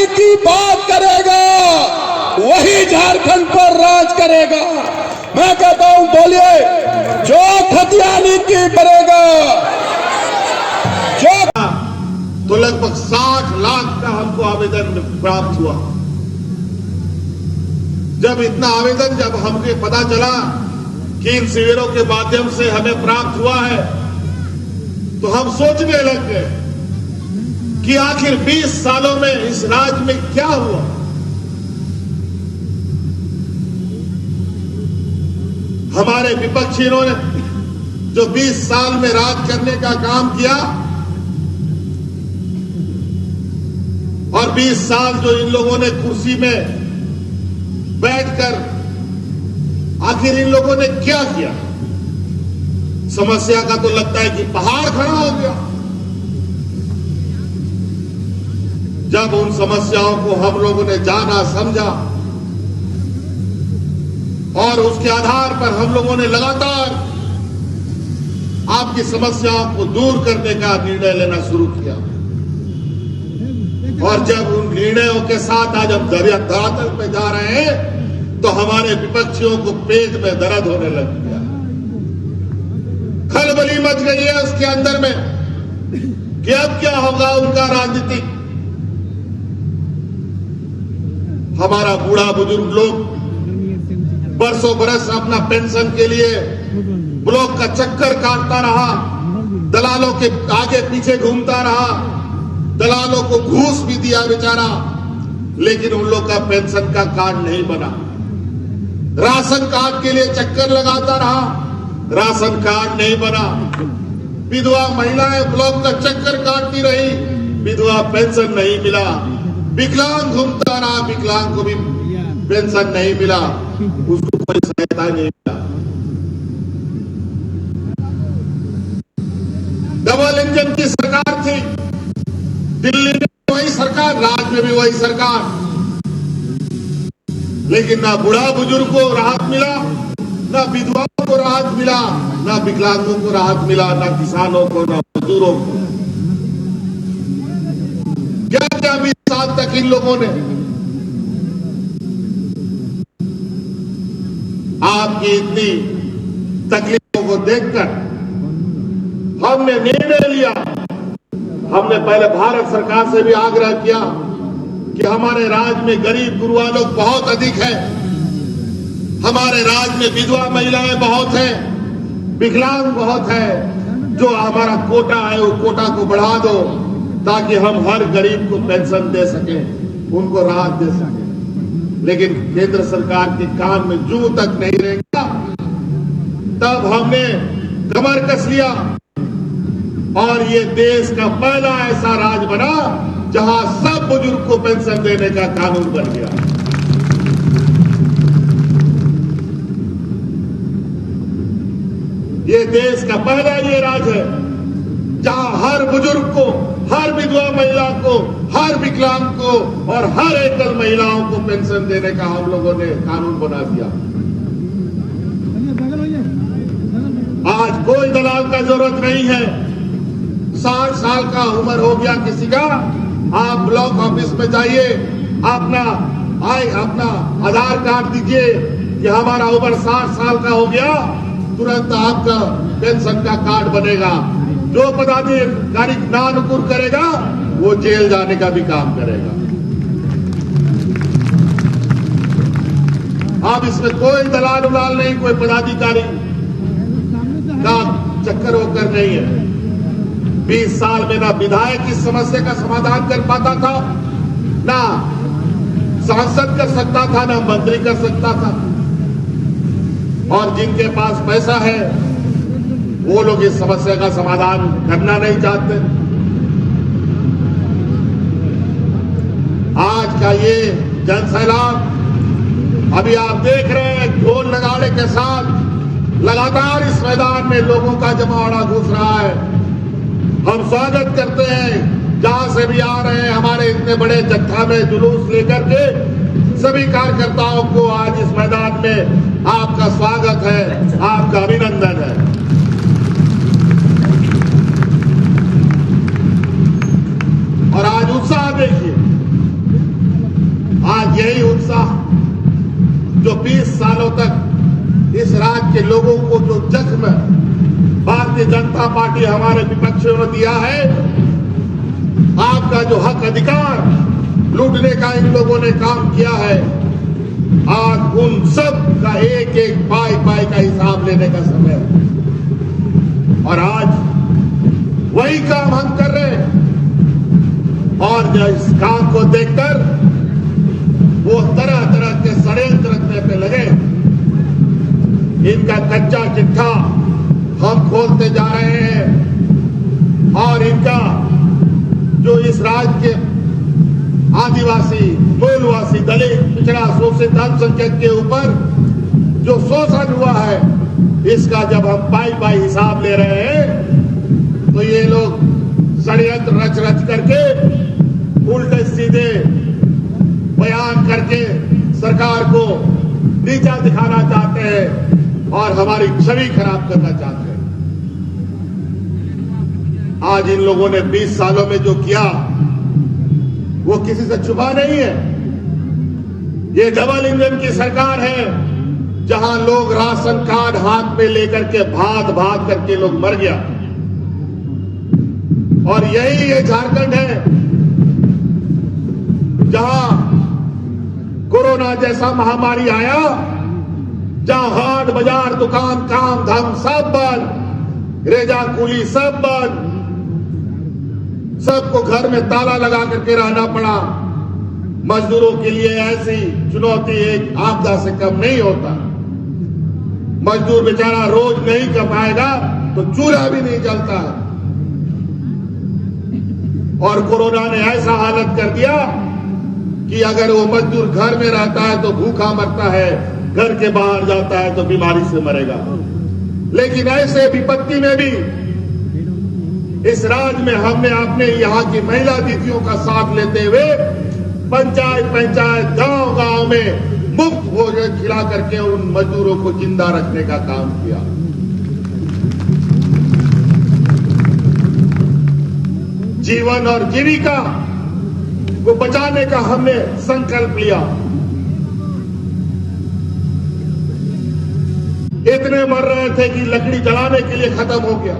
खतियानी की बात करेगा वही झारखंड पर राज करेगा। मैं कहता हूं बोलिए, जो खतियानी की करेगा, जो तो लगभग 60 लाख का हमको आवेदन प्राप्त हुआ। जब इतना आवेदन जब हमको पता चला कि इन शिविरों के माध्यम से हमें प्राप्त हुआ है, तो हम सोचने लग गए कि आखिर 20 सालों में इस राज्य में क्या हुआ। हमारे विपक्षियों ने जो 20 साल में राज करने का काम किया और 20 साल जो इन लोगों ने कुर्सी में बैठकर आखिर इन लोगों ने क्या किया। समस्या का तो लगता है कि पहाड़ खड़ा हो गया। जब उन समस्याओं को हम लोगों ने जाना समझा और उसके आधार पर हम लोगों ने लगातार आपकी समस्याओं को दूर करने का निर्णय लेना शुरू किया। और जब उन निर्णयों के साथ आज हम धरातल पे जा रहे हैं, तो हमारे विपक्षियों को पेट में दर्द होने लग गया। खलबली मच गई है उसके अंदर में कि अब क्या होगा उनका राजनीतिक। हमारा बूढ़ा बुजुर्ग लोग बरसों बरस अपना पेंशन के लिए ब्लॉक का चक्कर काटता रहा, दलालों के आगे पीछे घूमता रहा, दलालों को घूस भी दिया बेचारा, लेकिन उन लोग का पेंशन का कार्ड नहीं बना। राशन कार्ड के लिए चक्कर लगाता रहा, राशन कार्ड नहीं बना। विधवा महिलाएं ब्लॉक का चक्कर काटती रही, विधवा पेंशन नहीं मिला। विकलांग घूमता रहा, विकलांग को भी पेंशन नहीं मिला, उसको कोई सहायता नहीं मिला। डबल इंजन की सरकार थी, दिल्ली में वही सरकार, राज्य में भी वही सरकार, लेकिन ना बूढ़ा बुजुर्ग को राहत मिला, ना विधवाओं को राहत मिला, ना विकलांगों को राहत मिला, ना किसानों को, ना मजदूरों को। क्या क्या 20 साल तक इन लोगों ने आपकी इतनी तकलीफों को देखकर हमने निर्णय लिया। हमने पहले भारत सरकार से भी आग्रह किया कि हमारे राज्य में गरीब गुरुआ लोग बहुत अधिक है, हमारे राज्य में विधवा महिलाएं बहुत हैं, विकलांग बहुत है। जो हमारा कोटा है वो कोटा को बढ़ा दो ताकि हम हर गरीब को पेंशन दे सकें, उनको राहत दे सकें। लेकिन केंद्र सरकार के कान में जूं तक नहीं रहेगा। तब हमने कमर कस लिया और ये देश का पहला ऐसा राज्य बना जहां सब बुजुर्ग को पेंशन देने का कानून बन गया। ये देश का पहला ये राज्य है जहां हर बुजुर्ग को, हर विधवा महिला को, हर विकलांग को और हर एकल महिलाओं को पेंशन देने का हम लोगों ने कानून बना दिया। आज कोई दलाल का जरूरत नहीं है। 60 साल का उम्र हो गया किसी का, आप ब्लॉक ऑफिस में जाइए, अपना आधार कार्ड दीजिए कि हमारा उम्र 60 साल का हो गया, तुरंत आपका पेंशन का कार्ड बनेगा। जो पदाधिकारी नानुकुर करेगा वो जेल जाने का भी काम करेगा। अब इसमें कोई दलाल उलाल नहीं, कोई पदाधिकारी का चक्कर वक्कर नहीं है। 20 साल में ना विधायक इस समस्या का समाधान कर पाता था, ना सांसद कर सकता था, ना मंत्री कर सकता था। और जिनके पास पैसा है वो लोग इस समस्या का समाधान करना नहीं चाहते। आज का ये जन सैलाब अभी आप देख रहे हैं, ढोल नगाड़े के साथ लगातार इस मैदान में लोगों का जमावड़ा घुस रहा है। हम स्वागत करते हैं, जहां से भी आ रहे हैं हमारे इतने बड़े जत्था में जुलूस लेकर के सभी कार्यकर्ताओं को आज इस मैदान में आपका स्वागत है, आपका अभिनंदन है। और आज उत्साह देखिए, जो 20 सालों तक इस राज्य के लोगों को जो जख्म भारतीय जनता पार्टी हमारे विपक्षियों ने दिया है, आपका जो हक अधिकार लूटने का इन लोगों ने काम किया है, आज उन सब का एक एक पाई पाई का हिसाब लेने का समय है। और आज वही काम हम कर रहे हैं। और जो इस काम को देखकर वो तरह तरह के षड्यंत्र रचने पे लगे। इनका कच्चा चिट्ठा हम खोलते जा रहे हैं और इनका जो इस राज्य के आदिवासी, मूलवासी, दलित, पिछड़ा, शोषित, अल्पसंख्यक के ऊपर जो शोषण हुआ है, इसका जब हम पाई पाई हिसाब ले रहे हैं तो ये लोग षड्यंत्र रच रच करके उल्टे सीधे बयान करके सरकार को नीचा दिखाना चाहते हैं और हमारी छवि खराब करना चाहते हैं। आज इन लोगों ने 20 सालों में जो किया वो किसी से छुपा नहीं है। ये डबल इंजन की सरकार है, जहां लोग राशन कार्ड हाथ में लेकर के भाग भाग करके लोग मर गया। और यही ये झारखंड है जहां कोरोना जैसा महामारी आया, जहां हाट बाजार, दुकान, काम धाम सब बंद, रेजा कूली सब बंद, सबको घर में ताला लगा करके रहना पड़ा। मजदूरों के लिए ऐसी चुनौती एक आपदा से कम नहीं होता। मजदूर बेचारा रोज नहीं कमाएगा तो चूल्हा भी नहीं जलता है। और कोरोना ने ऐसा हालत कर दिया कि अगर वो मजदूर घर में रहता है तो भूखा मरता है, घर के बाहर जाता है तो बीमारी से मरेगा। लेकिन ऐसे विपत्ति में भी इस राज्य में हमने अपने यहाँ की महिला दीदियों का साथ लेते हुए पंचायत पंचायत, गांव गांव में मुफ्त भोजन खिला करके उन मजदूरों को जिंदा रखने का काम किया। जीवन और जीविका को बचाने का हमने संकल्प लिया। इतने मर रहे थे कि लकड़ी जलाने के लिए खत्म हो गया।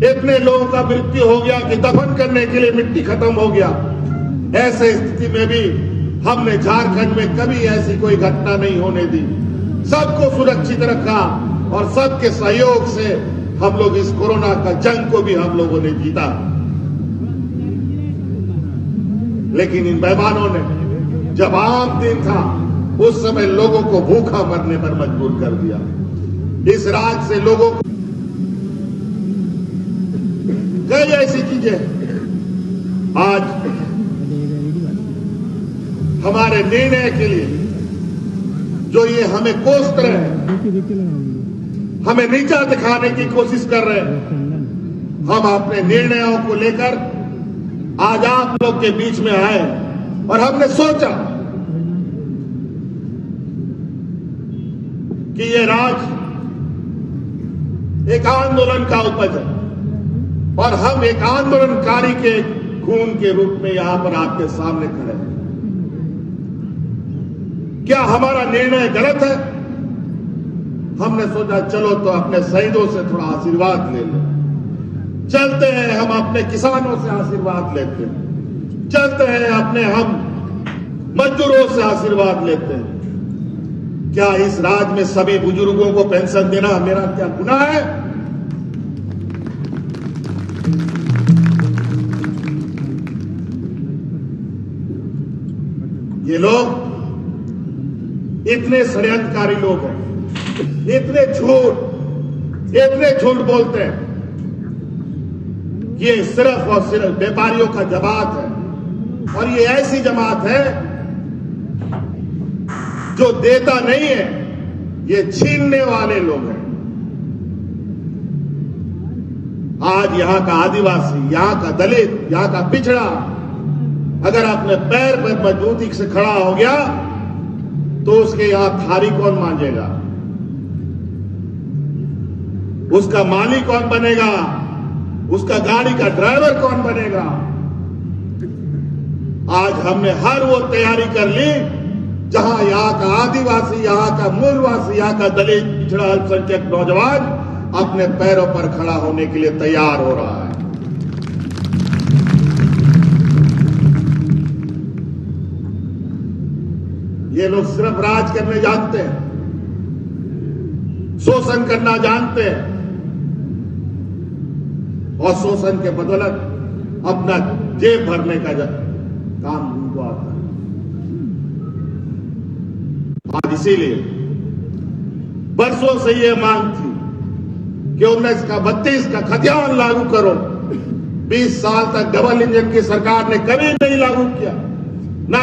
इतने लोगों का मृत्यु हो गया कि दफन करने के लिए मिट्टी खत्म हो गया। ऐसे स्थिति में भी हमने झारखंड में कभी ऐसी कोई घटना नहीं होने दी। सबको सुरक्षित रखा और सबके सहयोग से हम लोग इस कोरोना का जंग को भी हम लोगों ने जीता। लेकिन इन बेईमानों ने जब आम दिन था उस समय लोगों को भूखा मरने पर मजबूर कर दिया। इस राज्य से लोगों को कई ऐसी चीजें आज हमारे निर्णय के लिए जो ये हमें कोसते हैं, हमें नीचा दिखाने की कोशिश कर रहे हैं, हम अपने निर्णयों को लेकर आज आप लोग के बीच में आए और हमने सोचा कि ये राज्य एक आंदोलन का उपज है और हम एक आंदोलनकारी के खून के रूप में यहां पर आपके सामने खड़े हैं। क्या हमारा निर्णय गलत है? हमने सोचा चलो तो अपने शहीदों से थोड़ा आशीर्वाद ले लें। चलते हैं हम अपने किसानों से आशीर्वाद लेते हैं, चलते हैं अपने हम मजदूरों से आशीर्वाद लेते हैं। क्या इस राज्य में सभी बुजुर्गों को पेंशन देना मेरा क्या गुनाह है? ये लोग इतने षड्यंत्रकारी लोग हैं, इतने झूठ बोलते हैं। ये सिर्फ और सिर्फ व्यापारियों का जमात है और ये ऐसी जमात है जो देता नहीं है, ये छीनने वाले लोग हैं। आज यहां का आदिवासी, यहां का दलित, यहां का पिछड़ा अगर अपने पैर पर मजबूती से खड़ा हो गया तो उसके यहां थारी कौन मांजेगा? उसका मालिक कौन बनेगा? उसका गाड़ी का ड्राइवर कौन बनेगा? आज हमने हर वो तैयारी कर ली जहां यहाँ का आदिवासी, यहाँ का मूलवासी, यहाँ का दलित, पिछड़ा, अल्पसंख्यक नौजवान अपने पैरों पर खड़ा होने के लिए तैयार हो रहा है। ये लोग सिर्फ राज करने जानते हैं, शोषण करना जानते हैं और शोषण के बदौलत अपना जेब भरने का काम उनको आता है। आज इसीलिए बरसों से ये मांग थी कि 19 का 32 का खतियान लागू करो। 20 साल तक डबल इंजन की सरकार ने कभी नहीं लागू किया, ना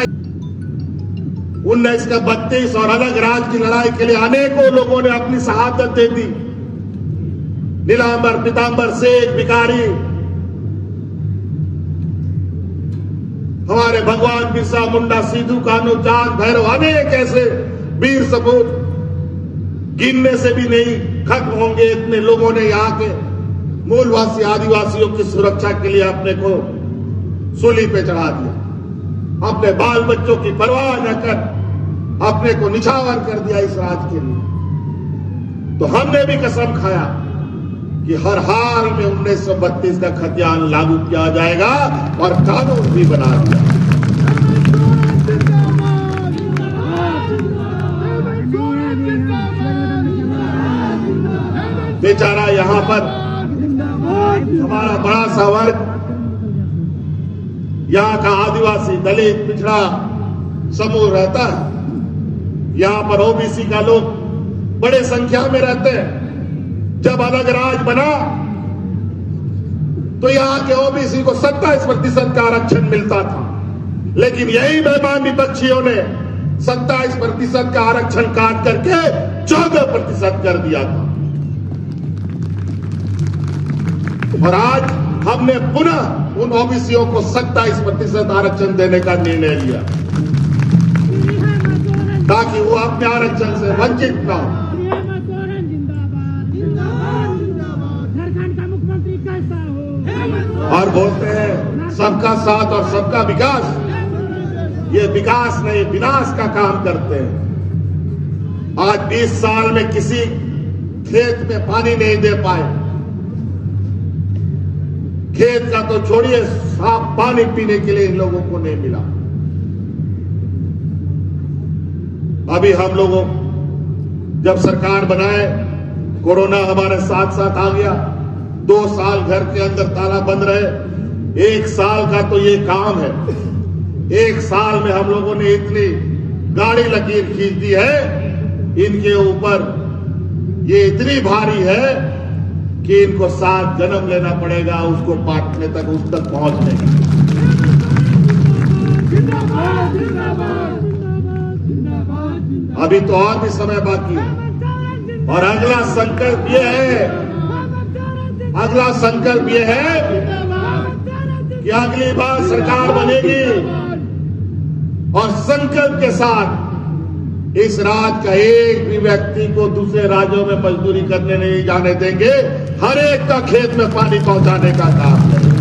19 का 32 और अलग राज्य की लड़ाई के लिए अनेकों लोगों ने अपनी शहादत दे दी। नीलांबर, पीतांबर शेख, भिखारी, हमारे भगवान बिरसा मुंडा, सिद्धू कान्हू, चांद भैरव, अनेक ऐसे वीर सपूत गिनने से भी नहीं खत्म होंगे। इतने लोगों ने यहाँ के मूलवासी आदिवासियों की सुरक्षा के लिए अपने को सूली पे चढ़ा दिया, अपने बाल बच्चों की परवाह न कर अपने को निछावर कर दिया इस राज के लिए। तो हमने भी कसम खाया कि हर हाल में 1932 का खतियान लागू किया जाएगा और कानून भी बना दिया। बेचारा यहां पर हमारा बड़ा सा वर्ग, यहां का आदिवासी, दलित, पिछड़ा समूह रहता है। यहां पर ओबीसी का लोग बड़े संख्या में रहते हैं। जब अलग राज बना तो यहां के ओबीसी को 27% का आरक्षण मिलता था, लेकिन यही बेईमान विपक्षियों ने 27% का आरक्षण काट करके 14% कर दिया था। और आज हमने पुनः उन ओबीसीओं को 27% आरक्षण देने का निर्णय लिया ताकि वो अपने आरक्षण से वंचित न हो। और बोलते हैं सबका साथ और सबका विकास। ये विकास नहीं, विनाश का काम करते हैं। आज 20 साल में किसी खेत में पानी नहीं दे पाए। खेत का तो छोड़िए, साफ पानी पीने के लिए इन लोगों को नहीं मिला। अभी हम लोगों जब सरकार बनाए, कोरोना हमारे साथ साथ आ गया। 2 साल घर के अंदर ताला बंद रहे। 1 साल का तो ये काम है। 1 साल में हम लोगों ने इतनी गाड़ी लकीर खींच दी है इनके ऊपर, ये इतनी भारी है कि इनको 7 जन्म लेना पड़ेगा उसको पाटने तक, उस तक पहुंचने की। अभी तो और भी समय बाकी है। और अगला संकल्प ये है कि अगली बार सरकार बनेगी और संकल्प के साथ इस राज्य का एक भी व्यक्ति को दूसरे राज्यों में मजदूरी करने नहीं जाने देंगे। हर एक का खेत में पानी पहुंचाने का काम करेंगे।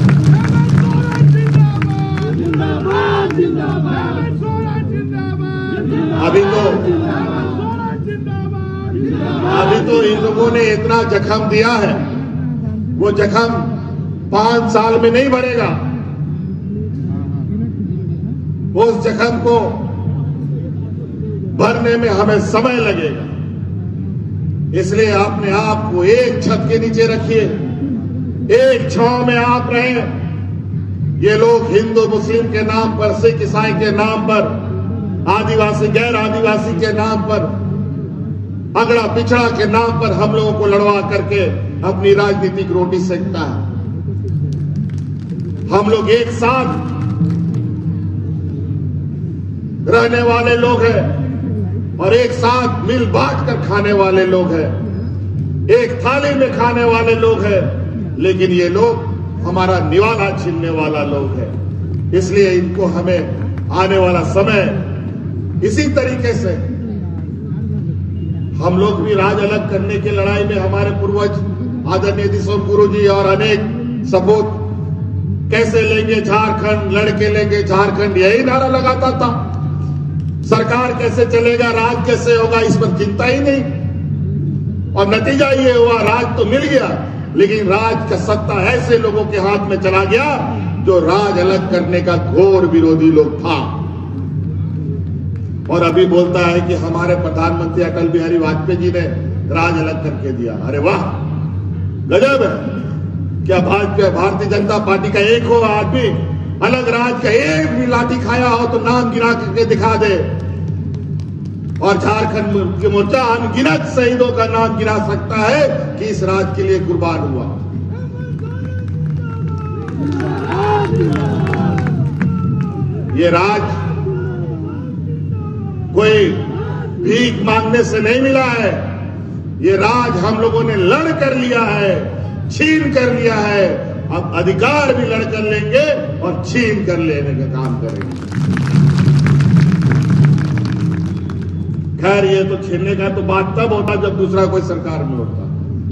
अभी तो इन लोगों ने इतना जख्म दिया है, वो जख्म 5 साल में नहीं भरेगा। उस जख्म को भरने में हमें समय लगेगा। इसलिए अपने आप को एक छत के नीचे रखिए, एक छांव में आप रहें। ये लोग हिंदू मुस्लिम के नाम पर, सिख ईसाई के नाम पर, आदिवासी गैर आदिवासी के नाम पर, अगड़ा पिछड़ा के नाम पर हम लोगों को लड़वा करके अपनी राजनीतिक रोटी सेकता है। हम लोग एक साथ रहने वाले लोग हैं और एक साथ मिल बांट कर खाने वाले लोग हैं, एक थाली में खाने वाले लोग हैं। लेकिन ये लोग हमारा निवाला छीनने वाला लोग हैं। इसलिए इनको हमें आने वाला समय इसी तरीके से, हम लोग भी राज अलग करने की लड़ाई में हमारे पूर्वज आदरणीय दिसोम गुरु जी और अनेक सपूत कैसे लेंगे झारखंड, लड़के लेंगे झारखंड, यही नारा लगाता था। सरकार कैसे चलेगा, राज कैसे होगा, इस पर चिंता ही नहीं। और नतीजा ये हुआ, राज तो मिल गया, लेकिन राज का सत्ता ऐसे लोगों के हाथ में चला गया जो राज अलग करने का घोर विरोधी लोग था। और अभी बोलता है कि हमारे प्रधानमंत्री अटल बिहारी वाजपेयी जी ने राज अलग करके दिया। अरे वाह, गजब है। क्या भारतीय जनता पार्टी का एक हो आदमी अलग राज का एक भी लाठी खाया हो तो नाम गिना करके दिखा दे, और झारखंड के मोर्चा अनगिनत शहीदों का नाम गिना सकता है कि इस राज के लिए कुर्बान हुआ। ये राज कोई भीख मांगने से नहीं मिला है, ये राज हम लोगों ने लड़ कर लिया है, छीन कर लिया है। अब अधिकार भी लड़ कर लेंगे और छीन कर लेने का काम करेंगे। खैर, ये तो छीनने का तो बात तब होता जब दूसरा कोई सरकार में होता।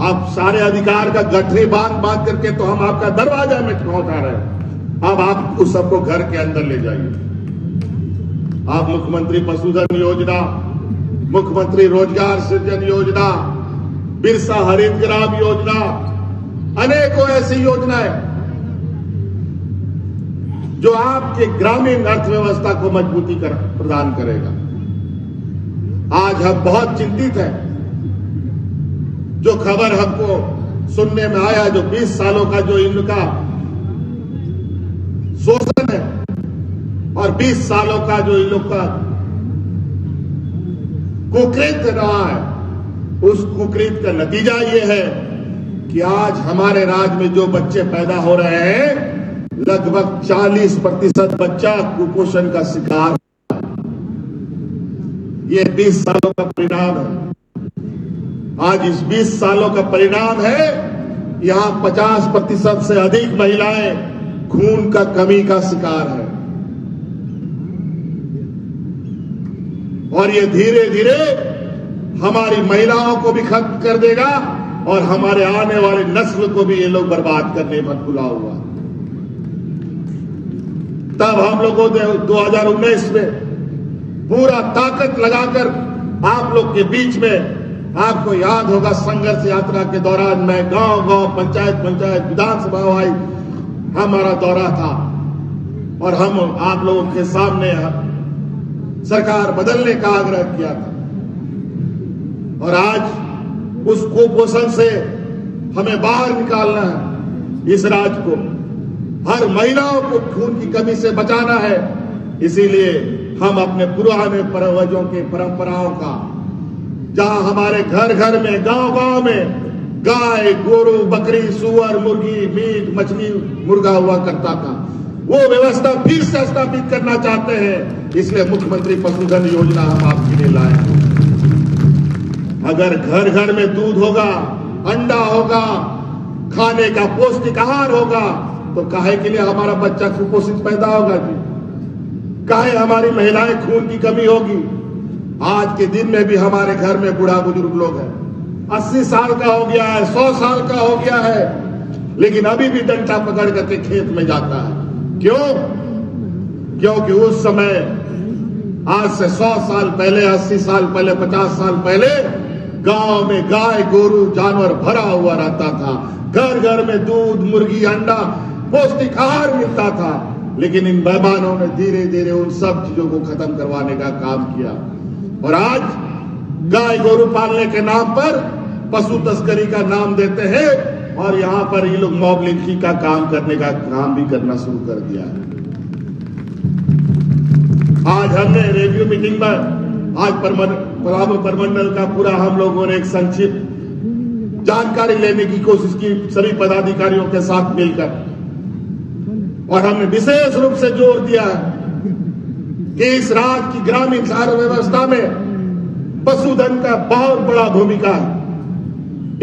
अब सारे अधिकार का गठरी बांध करके तो हम आपका दरवाजा में पहुंचा रहे हैं। अब आप उस सबको घर के अंदर ले जाइए। आप मुख्यमंत्री पशुधन योजना, मुख्यमंत्री रोजगार सृजन योजना, बिरसा हरित ग्राम योजना, अनेकों ऐसी योजनाएं जो आपके ग्रामीण अर्थव्यवस्था को मजबूती प्रदान करेगा। आज हम बहुत चिंतित हैं। जो खबर हमको सुनने में आया, जो 20 सालों का जो इनका शोषण है और 20 सालों का जो इन लोग का कुकृत्य रहा है, उस कुकृत्य का नतीजा ये है कि आज हमारे राज्य में जो बच्चे पैदा हो रहे हैं, लगभग 40% बच्चा कुपोषण का शिकार। ये 20 सालों का परिणाम है। आज इस 20 सालों का परिणाम है, यहां 50% से अधिक महिलाएं खून का कमी का शिकार है। और ये धीरे धीरे हमारी महिलाओं को भी खत्म कर देगा और हमारे आने वाले नस्ल को भी ये लोग बर्बाद करने पर तुला हुआ। तब हम लोगों ने 2019 में पूरा ताकत लगाकर आप लोग के बीच में, आपको याद होगा संघर्ष यात्रा के दौरान मैं गांव-गांव, पंचायत, विधानसभा आई, हमारा दौरा था और हम आप लोगों के सामने सरकार बदलने का आग्रह किया था। और आज उस कुपोषण से हमें बाहर निकालना है। इस राज्य को, हर महिलाओं को खून की कमी से बचाना है। इसीलिए हम अपने पुराने पूर्वजों के परंपराओं का, जहां हमारे घर घर में, गांव गांव में गाय, गोरू, बकरी, सुअर, मुर्गी, मीट, मछली, मुर्गा हुआ करता था, वो व्यवस्था फिर से स्थापित करना चाहते हैं। इसलिए मुख्यमंत्री पशुधन योजना हम आपके लिए लाए हैं। अगर घर घर में दूध होगा, अंडा होगा, खाने का पौष्टिक आहार होगा, तो काहे के लिए हमारा बच्चा कुपोषित पैदा होगा जी? काहे हमारी महिलाएं खून की कमी होगी? आज के दिन में भी हमारे घर में बूढ़ा बुजुर्ग लोग हैं, 80 साल का हो गया है, 100 साल का हो गया है, लेकिन अभी भी डंडा पकड़ करके खेत में जाता है। क्यों? क्योंकि उस समय, आज से 100 साल पहले, 80 साल पहले, 50 साल पहले गांव में गाय, गोरू, जानवर भरा हुआ रहता था। घर घर में दूध, मुर्गी, अंडा, पौष्टिक आहार मिलता था। लेकिन इन बेईमानों ने धीरे धीरे उन सब चीजों को खत्म करवाने का काम किया और आज गाय गोरू पालने के नाम पर पशु तस्करी का नाम देते हैं और यहां पर ये लोग मॉब लिंचिंग का काम करने का काम भी करना शुरू कर दिया है। आज हमने रेडियो मीटिंग में, आज परमंडल का पूरा हम लोगों ने एक संक्षिप्त जानकारी लेने की कोशिश की सभी पदाधिकारियों के साथ मिलकर, और हमने विशेष रूप से जोर दिया कि इस राज्य की ग्रामीण अर्थव्यवस्था में पशुधन का बहुत बड़ा भूमिका है।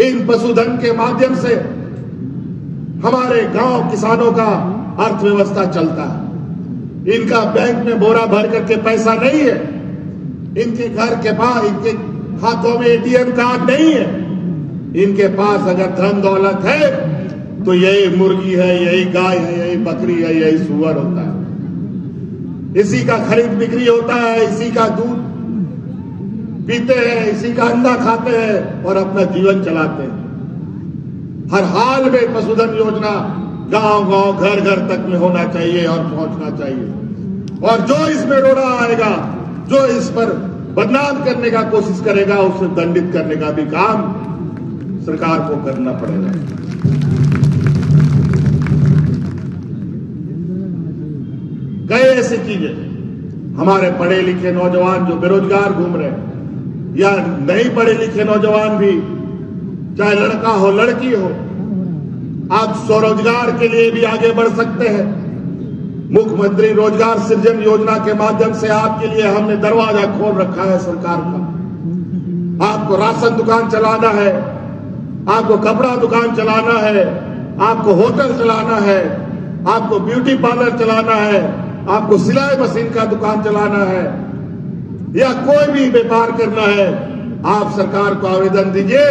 इन पशुधन के माध्यम से हमारे गांव किसानों का अर्थव्यवस्था चलता है। इनका बैंक में बोरा भर करके पैसा नहीं है, इनके घर के पास, इनके हाथों में एटीएम कार्ड नहीं है। इनके पास अगर धन दौलत है तो यही मुर्गी है, यही गाय है, यही बकरी है, यही सुअर होता है। इसी का खरीद बिक्री होता है, इसी का दूध पीते हैं, इसी का अंडा खाते हैं और अपना जीवन चलाते हैं। हर हाल में पशुधन योजना गांव-गांव, घर-घर तक में होना चाहिए और पहुंचना चाहिए। और जो इसमें रोड़ा आएगा, जो इस पर बदनाम करने का कोशिश करेगा, उसे दंडित करने का भी काम सरकार को करना पड़ेगा। कई ऐसी चीजें हमारे पढ़े लिखे नौजवान जो बेरोजगार घूम रहे हैं, या नहीं पढ़े लिखे नौजवान भी, चाहे लड़का हो लड़की हो, आप स्वरोजगार के लिए भी आगे बढ़ सकते हैं। मुख्यमंत्री रोजगार सृजन योजना के माध्यम से आपके लिए हमने दरवाजा खोल रखा है सरकार का। आपको राशन दुकान चलाना है, आपको कपड़ा दुकान चलाना है, आपको होटल चलाना है, आपको ब्यूटी पार्लर चलाना है, आपको सिलाई मशीन का दुकान चलाना है, या कोई भी व्यापार करना है, आप सरकार को आवेदन दीजिए।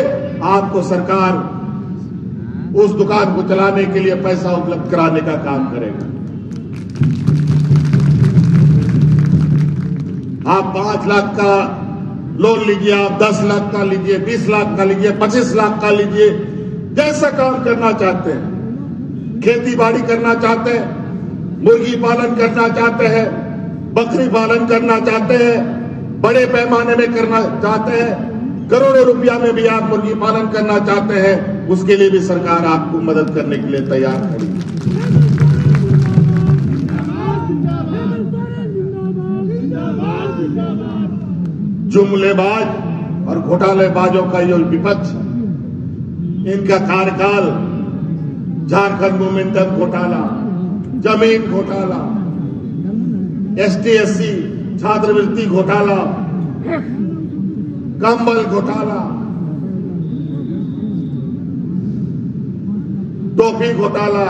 आपको सरकार उस दुकान को चलाने के लिए पैसा उपलब्ध कराने का काम करेगा। आप 5 लाख का लोन लीजिए, आप 10 लाख का लीजिए, 20 लाख का लीजिए, 25 लाख का लीजिए, जैसा काम करना चाहते हैं। खेती बाड़ी करना चाहते हैं, मुर्गी पालन करना चाहते हैं, बकरी पालन करना चाहते हैं, बड़े पैमाने में करना चाहते हैं, करोड़ों रुपया में भी आप मुर्गी पालन करना चाहते हैं, उसके लिए भी सरकार आपको मदद करने के लिए तैयार खड़ी है। जुमलेबाज और घोटालेबाजों का ये विपक्ष, इनका कार्यकाल झारखंड मोमेंटम घोटाला, जमीन घोटाला, ST/SC छात्रवृत्ति घोटाला, कंबल घोटाला, टोपी घोटाला,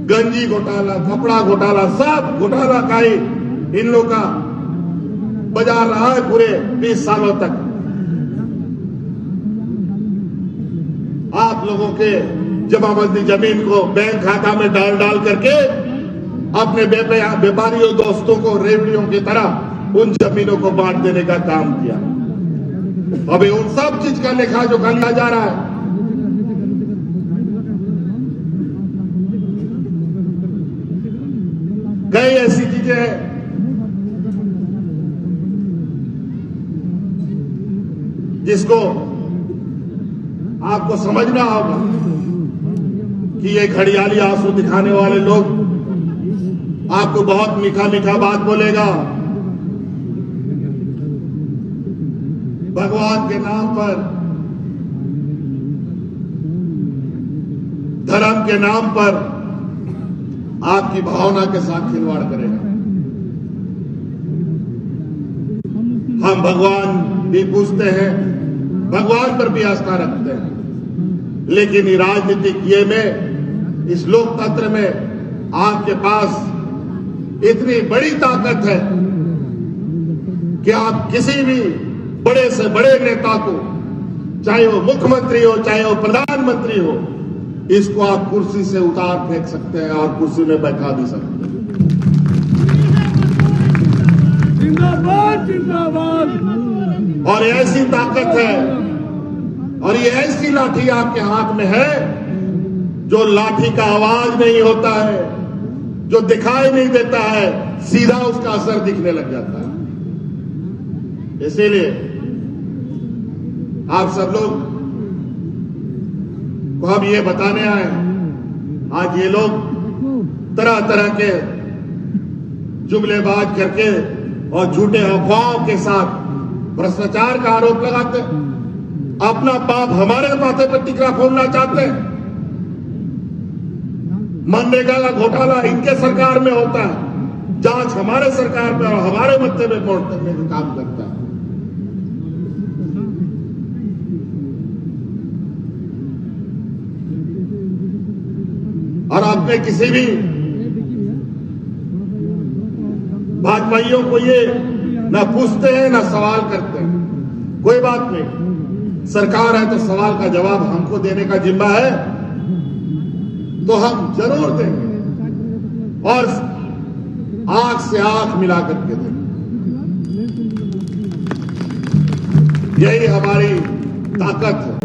गंजी घोटाला, कपड़ा घोटाला, सब घोटाला का ही इन लोगों का बाजार रहा है पूरे 20 सालों तक। आप लोगों के जमाबंदी जमीन को बैंक खाता में डाल करके अपने व्यापारियों दोस्तों को रेवड़ियों की तरह उन जमीनों को बांट देने का काम किया। अभी उन सब चीज का लेखा जोखा लिया जा रहा है। कई ऐसी चीजें हैं जिसको आपको समझना होगा कि ये घड़ियाली आंसू दिखाने वाले लोग आपको बहुत मीठा मीठा बात बोलेगा, भगवान के नाम पर, धर्म के नाम पर आपकी भावना के साथ खिलवाड़ करेगा। हम भगवान भी पूछते हैं, भगवान पर भी आस्था रखते हैं, लेकिन ये राजनीतिक ये में, इस लोकतंत्र में आपके पास इतनी बड़ी ताकत है कि आप किसी भी बड़े से बड़े नेता को, चाहे वो मुख्यमंत्री हो, चाहे वो प्रधानमंत्री हो, इसको आप कुर्सी से उतार फेंक सकते हैं और कुर्सी में बैठा भी सकते हैं। जिंदाबाद जिंदाबाद। और ऐसी ताकत है और ये ऐसी लाठी आपके हाथ में है जो लाठी का आवाज नहीं होता है, जो दिखाई नहीं देता है, सीधा उसका असर दिखने लग जाता है। इसीलिए आप सब लोग को हम ये बताने आए, आज ये लोग तरह तरह के जुमलेबाज करके और झूठे अफवाहों के साथ भ्रष्टाचार का आरोप लगाते हैं, अपना पाप हमारे माथे पर टिकरा फोड़ना चाहते हैं। मनरेगा का घोटाला इनके सरकार में होता है, जांच हमारे सरकार में और हमारे मत्थे में मोड़ करने का काम करता है। और आपने किसी भी भाजपाइयों को ये ना पूछते हैं ना सवाल करते हैं, कोई बात नहीं, सरकार है तो सवाल का जवाब हमको देने का जिम्मा है, तो हम जरूर देंगे। और आंख से आंख मिला करके देखें। यही हमारी ताकत है।